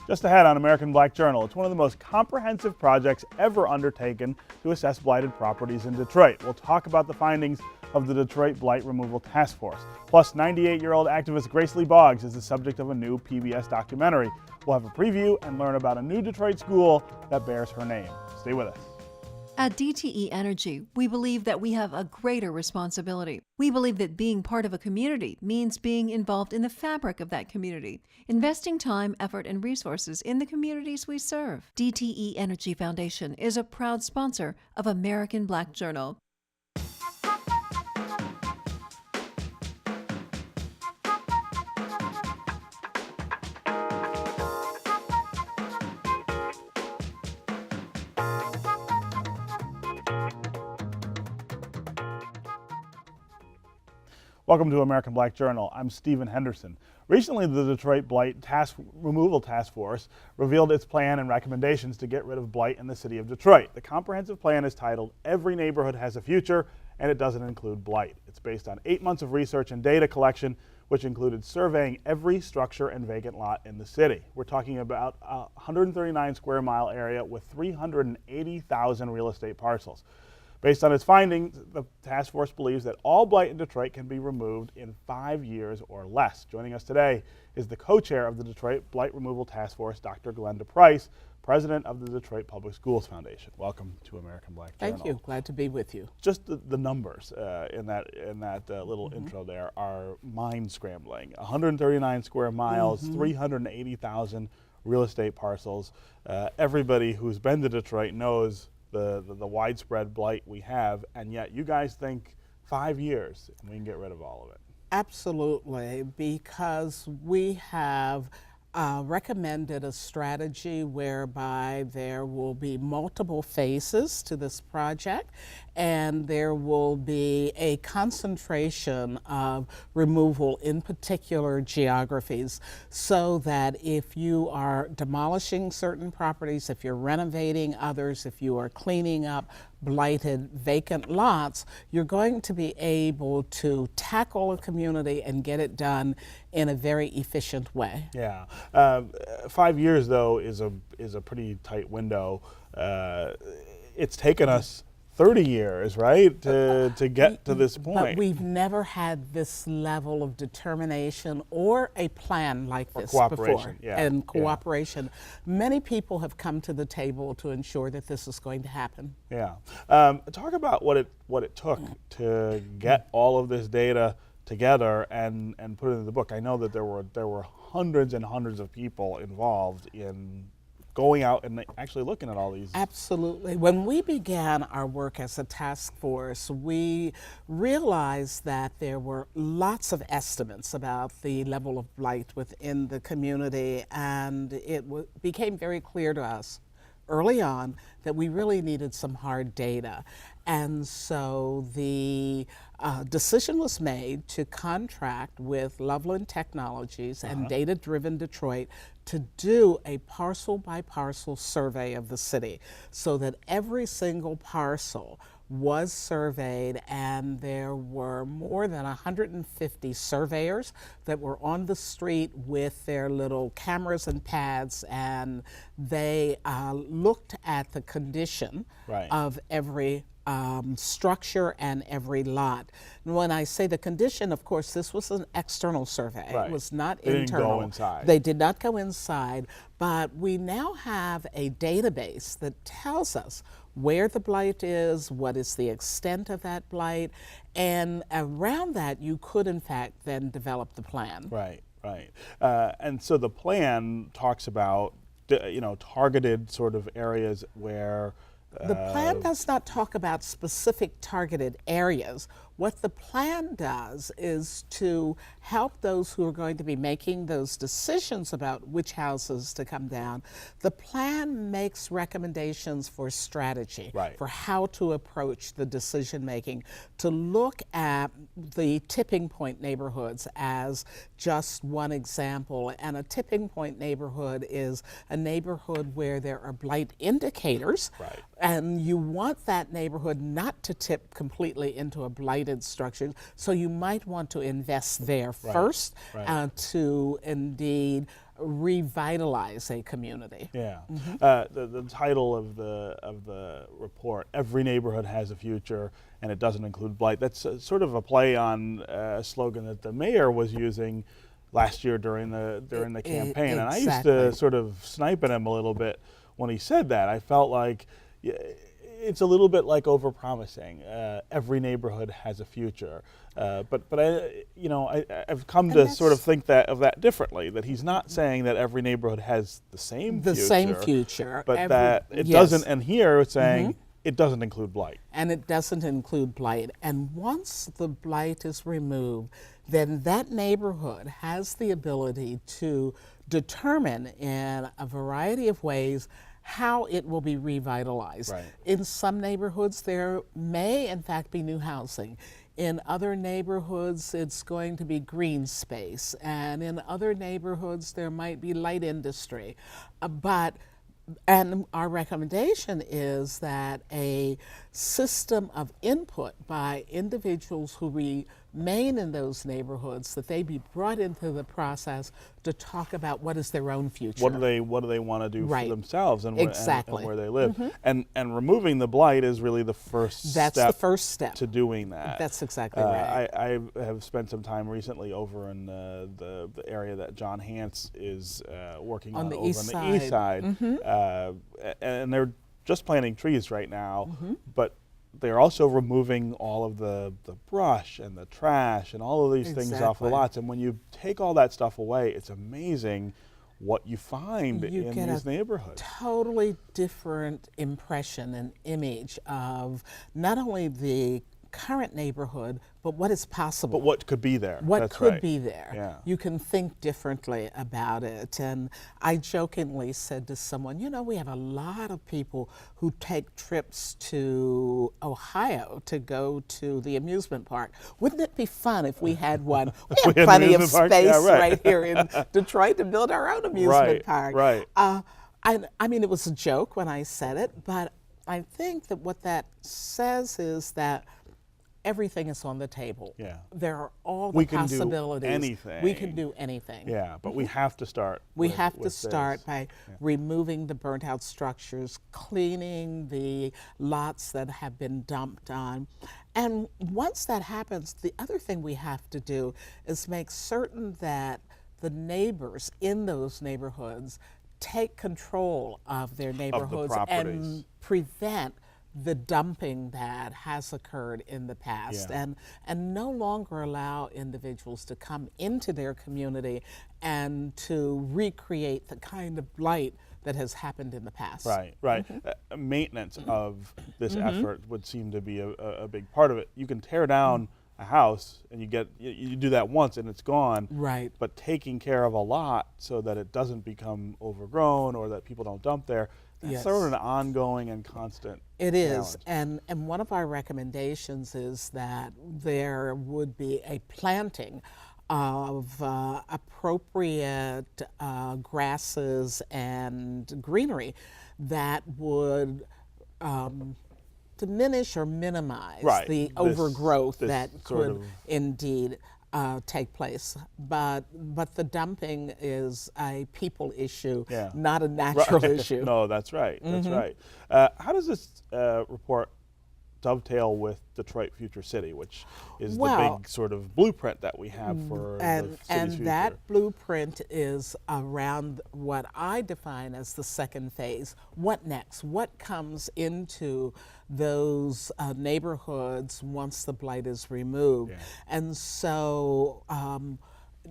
Just ahead on American Black Journal, it's one of the most comprehensive projects ever undertaken to assess blighted properties in Detroit. We'll talk about the findings of the Detroit Blight Removal Task Force. Plus, 98-year-old activist Grace Lee Boggs is the subject of a new PBS documentary. We'll have a preview and learn about a new Detroit school that bears her name. Stay with us. At DTE Energy, we believe that we have a greater responsibility. We believe that being part of a community means being involved in the fabric of that community, investing time, effort, and resources in the communities we serve. DTE Energy Foundation is a proud sponsor of American Black Journal. Welcome to American Black Journal. I'm Stephen Henderson. Recently, the Detroit Blight Removal Task Force revealed its plan and recommendations to get rid of blight in the city of Detroit. The comprehensive plan is titled "Every Neighborhood Has a Future," and it doesn't include blight. It's based on 8 months of research and data collection, which included surveying every structure and vacant lot in the city. We're talking about a 139 square mile area with 380,000 real estate parcels. Based on its findings, the task force believes that all blight in Detroit can be removed in 5 years or less. Joining us today is the co-chair of the Detroit Blight Removal Task Force, Dr. Glenda Price, president of the Detroit Public Schools Foundation. Welcome to American Black Journal. Thank you. Glad to be with you. Just the numbers in that little intro there are mind-scrambling. 139 square miles, 380,000 real estate parcels. Everybody who's been to Detroit knows the widespread blight we have, and yet you guys think 5 years and we can get rid of all of it. Absolutely, because we have recommended a strategy whereby there will be multiple phases to this project, and there will be a concentration of removal in particular geographies, so that if you are demolishing certain properties, if you're renovating others, if you are cleaning up blighted vacant lots, you're going to be able to tackle a community and get it done in a very efficient way. Yeah, 5 years though is a pretty tight window. It's taken us 30 years, right, to get to this point. But we've never had this level of determination or a plan like this before. Yeah. And cooperation. Yeah. Many people have come to the table to ensure that this is going to happen. Yeah. Talk about what it took to get all of this data together and put it in the book. I know that there were hundreds and hundreds of people involved in going out and actually looking at all these. Absolutely. When we began our work as a task force, we realized that there were lots of estimates about the level of blight within the community, and it became very clear to us early on that we really needed some hard data. And so the decision was made to contract with Loveland Technologies and Data Driven Detroit to do a parcel by parcel survey of the city, so that every single parcel was surveyed, and there were more than 150 surveyors that were on the street with their little cameras and pads, and they looked at the condition of every structure and every lot. And when I say the condition, of course, this was an external survey. It was not internal. They didn't go inside. They did not go inside, but we now have a database that tells us where the blight is, what is the extent of that blight, and around that you could in fact then develop the plan. Right. And so the plan talks about targeted sort of areas where the plan does not talk about specific targeted areas. What the plan does is to help those who are going to be making those decisions about which houses to come down. The plan makes recommendations for strategy, for how to approach the decision making, to look at the tipping point neighborhoods as just one example. And a tipping point neighborhood is a neighborhood where there are blight indicators, and you want that neighborhood not to tip completely into a blighted structure, so you might want to invest there first to indeed revitalize a community. Yeah. The title of the report, "Every Neighborhood Has a Future, and it doesn't include Blight." That's sort of a play on a slogan that the mayor was using last year during the campaign, and I used to sort of snipe at him a little bit when he said that. I felt like it's a little bit like overpromising. Every neighborhood has a future, but I've come to sort of think of that differently. That he's not saying that every neighborhood has the same future, but that it doesn't. And here it's saying it doesn't include Blight. And it doesn't include Blight. And once the Blight is removed, then that neighborhood has the ability to determine in a variety of ways how it will be revitalized. Right. In some neighborhoods, there may in fact be new housing. In other neighborhoods, it's going to be green space. And in other neighborhoods, there might be light industry. And our recommendation is that a system of input by individuals who remain in those neighborhoods, that they be brought into the process to talk about what is their own future. What do they want to do for themselves and where they live. And removing the Blight is really the first That's step the first step to doing that. That's exactly right. I have spent some time recently over in the area that John Hance is working on the over east on the east side. And they're just planting trees right now, but they're also removing all of the brush and the trash and all of these things off the lots. And when you take all that stuff away, it's amazing what you find in these neighborhoods. Totally different impression and image of not only the current neighborhood, but what is possible. But what could be there. What could be there. Yeah. You can think differently about it. And I jokingly said to someone, we have a lot of people who take trips to Ohio to go to the amusement park. Wouldn't it be fun if we had one? We have plenty of space right here in Detroit to build our own amusement park. Right. I mean, it was a joke when I said it, but I think that what that says is that everything is on the table. Yeah. There are all the possibilities. We can do anything. We can do anything. Yeah, but we have to start. We have to start by removing the burnt out structures, cleaning the lots that have been dumped on. And once that happens, the other thing we have to do is make certain that the neighbors in those neighborhoods take control of their neighborhoods and prevent the dumping that has occurred in the past, and no longer allow individuals to come into their community and to recreate the kind of blight that has happened in the past. Right. Maintenance of this effort would seem to be a big part of it. You can tear down a house and you do that once and it's gone. Right. But taking care of a lot so that it doesn't become overgrown or that people don't dump there, that's sort of an ongoing and constant It is, challenge. and one of our recommendations is that there would be a planting of appropriate grasses and greenery that would diminish or minimize the overgrowth that could indeed take place, but the dumping is a people issue, not a natural issue. No, that's right. That's right. How does this report dovetail with Detroit Future City, which is the big sort of blueprint that we have for the city's future? That blueprint is around what I define as the second phase. What next? What comes into those neighborhoods once the blight is removed? And so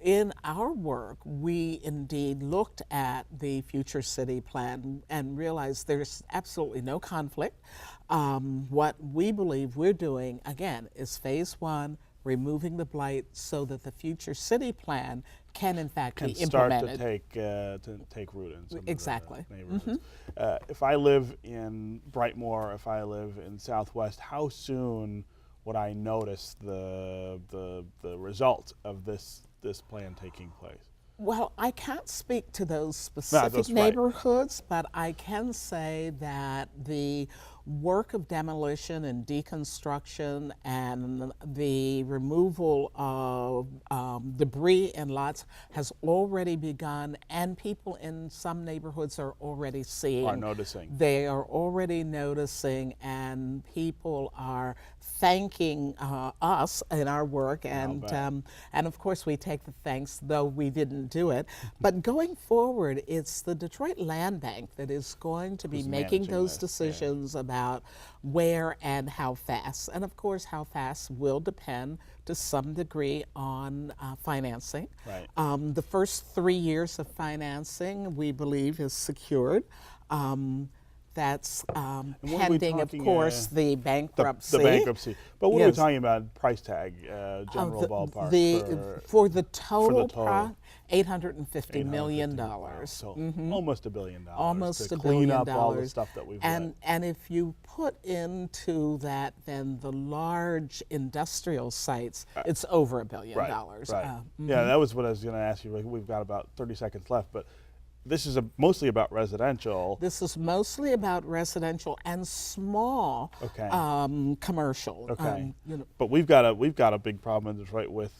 in our work, we indeed looked at the Future City Plan and realized there's absolutely no conflict. What we believe we're doing, again, is phase one, removing the blight so that the Future City Plan can in fact be implemented. To take root in some of the neighborhoods. If I live in Brightmoor, if I live in Southwest, how soon would I notice the result of this plan taking place? Well, I can't speak to those specific neighborhoods, but I can say that the work of demolition and deconstruction and the removal of debris in lots has already begun, and people in some neighborhoods are already seeing. Are noticing. They are already noticing, and people are thanking us in our work, and of course we take the thanks, though we didn't do it. But going forward, it's the Detroit Land Bank that is going to be making those decisions about where and how fast. And of course, how fast will depend to some degree on financing. Right. The first 3 years of financing, we believe, is secured. That's pending, of course, the bankruptcy. The bankruptcy. But what are we Yes. talking about? Price tag, general ballpark. For the total, total. $850 million. Wow. So almost $1 billion. Almost to $1 clean billion. up all the stuff that we've got. And if you put into that then the large industrial sites, it's over $1 billion. Right. Yeah, that was what I was going to ask you. We've got about 30 seconds left, but this is mostly about residential. This is mostly about residential and small commercial. Okay. You know. But we've got a big problem in Detroit with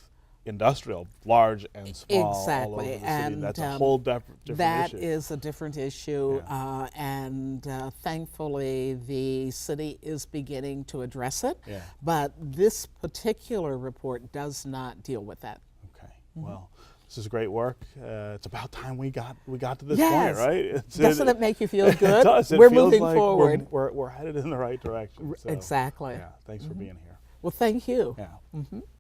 industrial, large and small, all over the city. And that's a whole different that issue. is a different issue, and thankfully the city is beginning to address it. Yeah. But this particular report does not deal with that. Okay. Well, this is great work. It's about time we got to this Yes. point, right? Doesn't it make you feel good? It does. It We're feels moving like forward. We're headed in the right direction. So, Exactly. Yeah. Thanks for being here. Well, thank you. Yeah.